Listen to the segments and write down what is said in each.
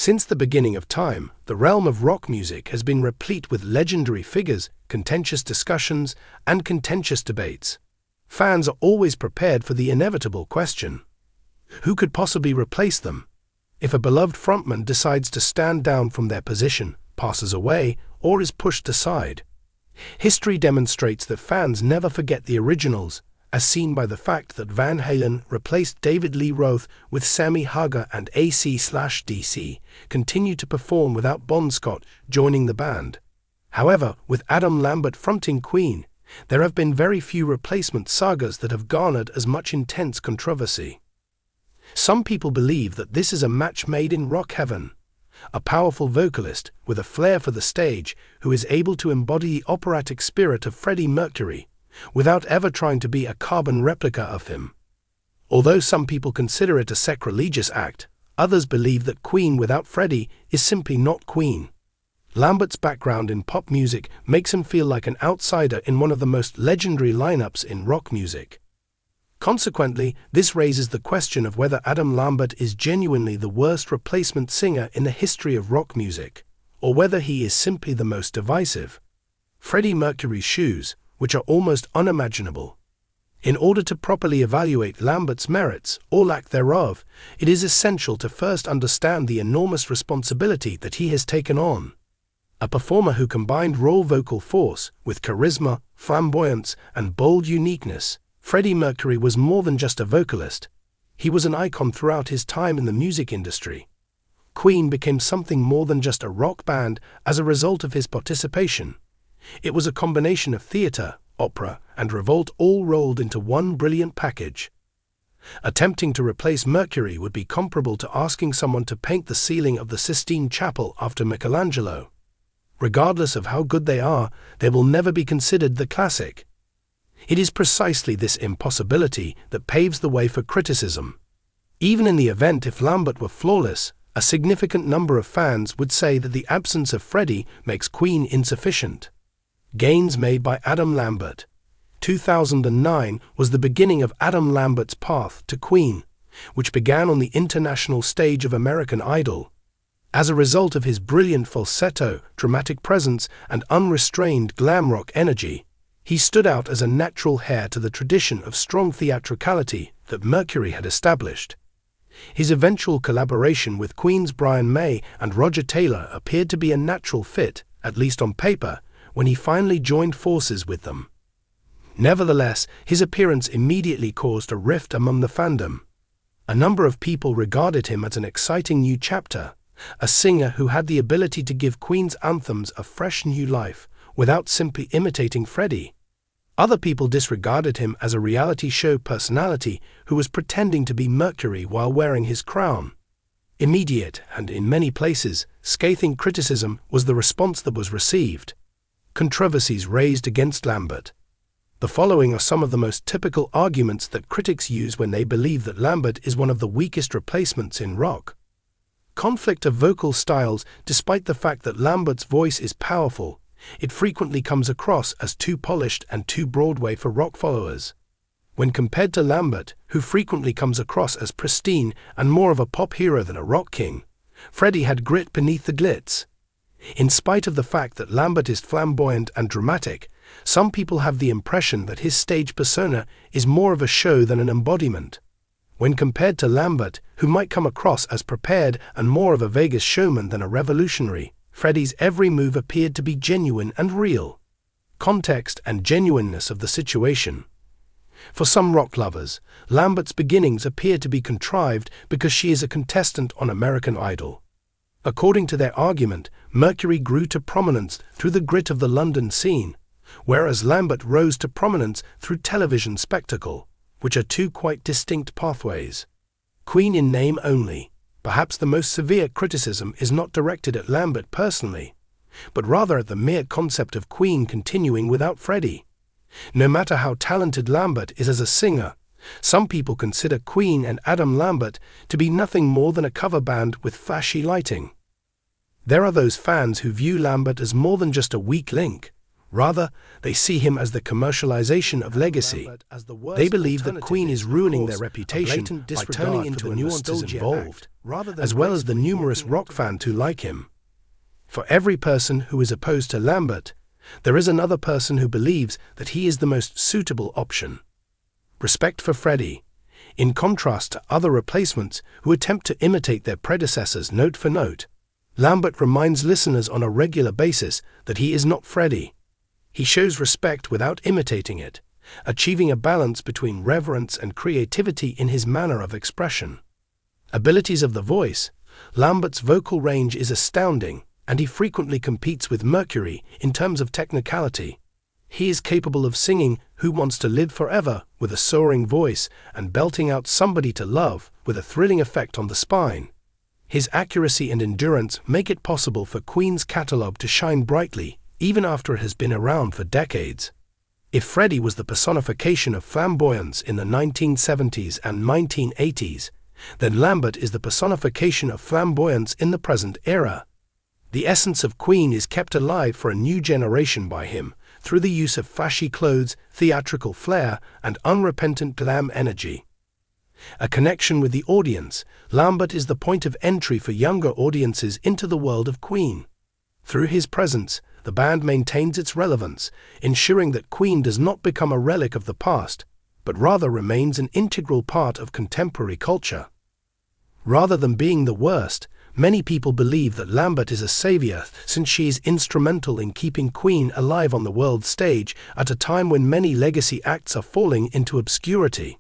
Since the beginning of time, the realm of rock music has been replete with legendary figures, contentious discussions, and contentious debates. Fans are always prepared for the inevitable question: who could possibly replace them? If a beloved frontman decides to stand down from their position, passes away, or is pushed aside, history demonstrates that fans never forget the originals, as seen by the fact that Van Halen replaced David Lee Roth with Sammy Hagar, and AC/DC continued to perform without Bon Scott joining the band. However, with Adam Lambert fronting Queen, there have been very few replacement sagas that have garnered as much intense controversy. Some people believe that this is a match made in rock heaven. A powerful vocalist with a flair for the stage who is able to embody the operatic spirit of Freddie Mercury without ever trying to be a carbon replica of him. Although some people consider it a sacrilegious act, others believe that Queen without Freddie is simply not Queen. Lambert's background in pop music makes him feel like an outsider in one of the most legendary lineups in rock music. Consequently, this raises the question of whether Adam Lambert is genuinely the worst replacement singer in the history of rock music, or whether he is simply the most divisive. Freddie Mercury's shoes, which are almost unimaginable. In order to properly evaluate Lambert's merits, or lack thereof, it is essential to first understand the enormous responsibility that he has taken on. A performer who combined raw vocal force with charisma, flamboyance, and bold uniqueness, Freddie Mercury was more than just a vocalist. He was an icon throughout his time in the music industry. Queen became something more than just a rock band as a result of his participation. It was a combination of theater, opera, and revolt all rolled into one brilliant package. Attempting to replace Mercury would be comparable to asking someone to paint the ceiling of the Sistine Chapel after Michelangelo. Regardless of how good they are, they will never be considered the classic. It is precisely this impossibility that paves the way for criticism. Even in the event if Lambert were flawless, a significant number of fans would say that the absence of Freddie makes Queen insufficient. Gains made by Adam Lambert. 2009 was the beginning of Adam Lambert's path to Queen, which began on the international stage of American Idol. As a result of his brilliant falsetto, dramatic presence, and unrestrained glam rock energy, he stood out as a natural heir to the tradition of strong theatricality that Mercury had established. His eventual collaboration with Queen's Brian May and Roger Taylor appeared to be a natural fit, at least on paper, when he finally joined forces with them. Nevertheless, his appearance immediately caused a rift among the fandom. A number of people regarded him as an exciting new chapter, a singer who had the ability to give Queen's anthems a fresh new life without simply imitating Freddie. Other people disregarded him as a reality show personality who was pretending to be Mercury while wearing his crown. Immediate, and in many places, scathing criticism was the response that was received. Controversies raised against Lambert. The following are some of the most typical arguments that critics use when they believe that Lambert is one of the weakest replacements in rock. Conflict of vocal styles. Despite the fact that Lambert's voice is powerful, it frequently comes across as too polished and too Broadway for rock followers. When compared to Lambert, who frequently comes across as pristine and more of a pop hero than a rock king, Freddie had grit beneath the glitz. In spite of the fact that Lambert is flamboyant and dramatic, some people have the impression that his stage persona is more of a show than an embodiment. When compared to Lambert, who might come across as prepared and more of a Vegas showman than a revolutionary, Freddie's every move appeared to be genuine and real. Context and genuineness of the situation. For some rock lovers, Lambert's beginnings appear to be contrived because she is a contestant on American Idol. According to their argument, Mercury grew to prominence through the grit of the London scene, whereas Lambert rose to prominence through television spectacle, which are two quite distinct pathways. Queen in name only. Perhaps the most severe criticism is not directed at Lambert personally, but rather at the mere concept of Queen continuing without Freddie. No matter how talented Lambert is as a singer, some people consider Queen and Adam Lambert to be nothing more than a cover band with flashy lighting. There are those fans who view Lambert as more than just a weak link, Rather, they see him as the commercialization of legacy. They believe that Queen is ruining their reputation by turning into the nuances involved, as well as the numerous rock fans who like him. For every person who is opposed to Lambert, there is another person who believes that he is the most suitable option. Respect for Freddie. In contrast to other replacements who attempt to imitate their predecessors note for note, Lambert reminds listeners on a regular basis that he is not Freddie. He shows respect without imitating it, achieving a balance between reverence and creativity in his manner of expression. Abilities of the voice. Lambert's vocal range is astounding, and he frequently competes with Mercury in terms of technicality. He is capable of singing "Who Wants to Live Forever" with a soaring voice and belting out "Somebody to Love" with a thrilling effect on the spine. His accuracy and endurance make it possible for Queen's catalogue to shine brightly, even after it has been around for decades. If Freddie was the personification of flamboyance in the 1970s and 1980s, then Lambert is the personification of flamboyance in the present era. The essence of Queen is kept alive for a new generation by him, through the use of flashy clothes, theatrical flair, and unrepentant glam energy. A connection with the audience. Lambert is the point of entry for younger audiences into the world of Queen. Through his presence, the band maintains its relevance, ensuring that Queen does not become a relic of the past, but rather remains an integral part of contemporary culture. Rather than being the worst, many people believe that Lambert is a savior since she is instrumental in keeping Queen alive on the world stage at a time when many legacy acts are falling into obscurity.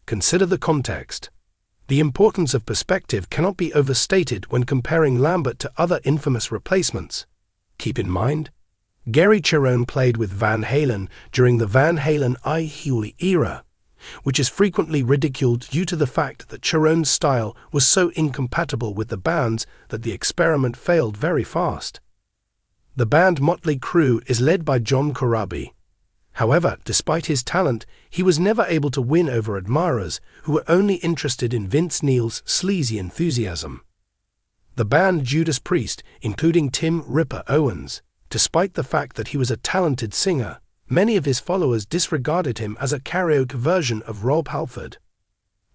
Consider the context. The importance of perspective cannot be overstated when comparing Lambert to other infamous replacements. Keep in mind, Gary Cherone played with Van Halen during the Van Halen I Healy era, which is frequently ridiculed due to the fact that Cherone's style was so incompatible with the band's that the experiment failed very fast. The band Motley Crue is led by John Corabi. However, despite his talent, he was never able to win over admirers who were only interested in Vince Neil's sleazy enthusiasm. The band Judas Priest, including Tim "Ripper" Owens, despite the fact that he was a talented singer, many of his followers disregarded him as a karaoke version of Rob Halford.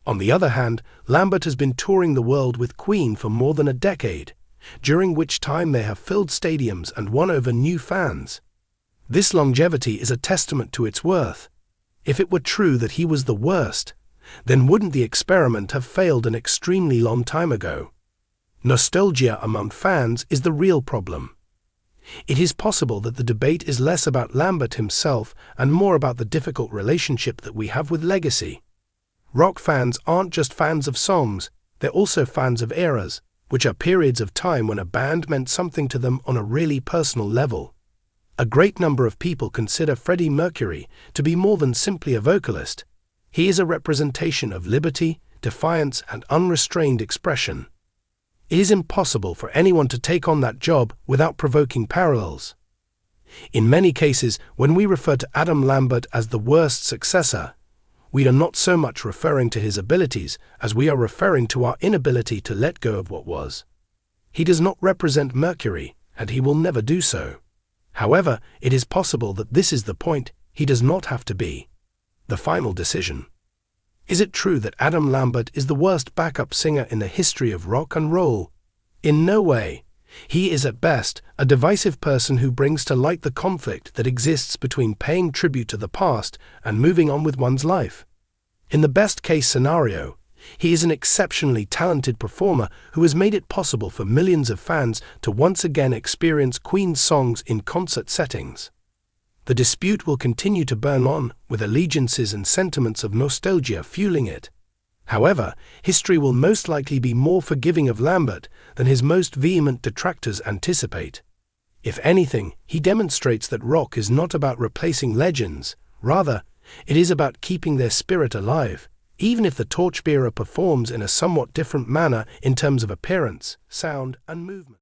On the other hand, Lambert has been touring the world with Queen for more than a decade, during which time they have filled stadiums and won over new fans. This longevity is a testament to its worth. If it were true that he was the worst, then wouldn't the experiment have failed an extremely long time ago? Nostalgia among fans is the real problem. It is possible that the debate is less about Lambert himself and more about the difficult relationship that we have with legacy. Rock fans aren't just fans of songs, they're also fans of eras, which are periods of time when a band meant something to them on a really personal level. A great number of people consider Freddie Mercury to be more than simply a vocalist. He is a representation of liberty, defiance, and unrestrained expression. It is impossible for anyone to take on that job without provoking parallels. In many cases, when we refer to Adam Lambert as the worst successor, we are not so much referring to his abilities as we are referring to our inability to let go of what was. He does not represent Mercury, and he will never do so. However, it is possible that this is the point. He does not have to be the final decision. Is it true that Adam Lambert is the worst backup singer in the history of rock and roll? In no way. He is at best a divisive person who brings to light the conflict that exists between paying tribute to the past and moving on with one's life. In the best-case scenario, he is an exceptionally talented performer who has made it possible for millions of fans to once again experience Queen's songs in concert settings. The dispute will continue to burn on, with allegiances and sentiments of nostalgia fueling it. However, history will most likely be more forgiving of Lambert than his most vehement detractors anticipate. If anything, he demonstrates that rock is not about replacing legends, rather, it is about keeping their spirit alive, even if the torchbearer performs in a somewhat different manner in terms of appearance, sound, and movement.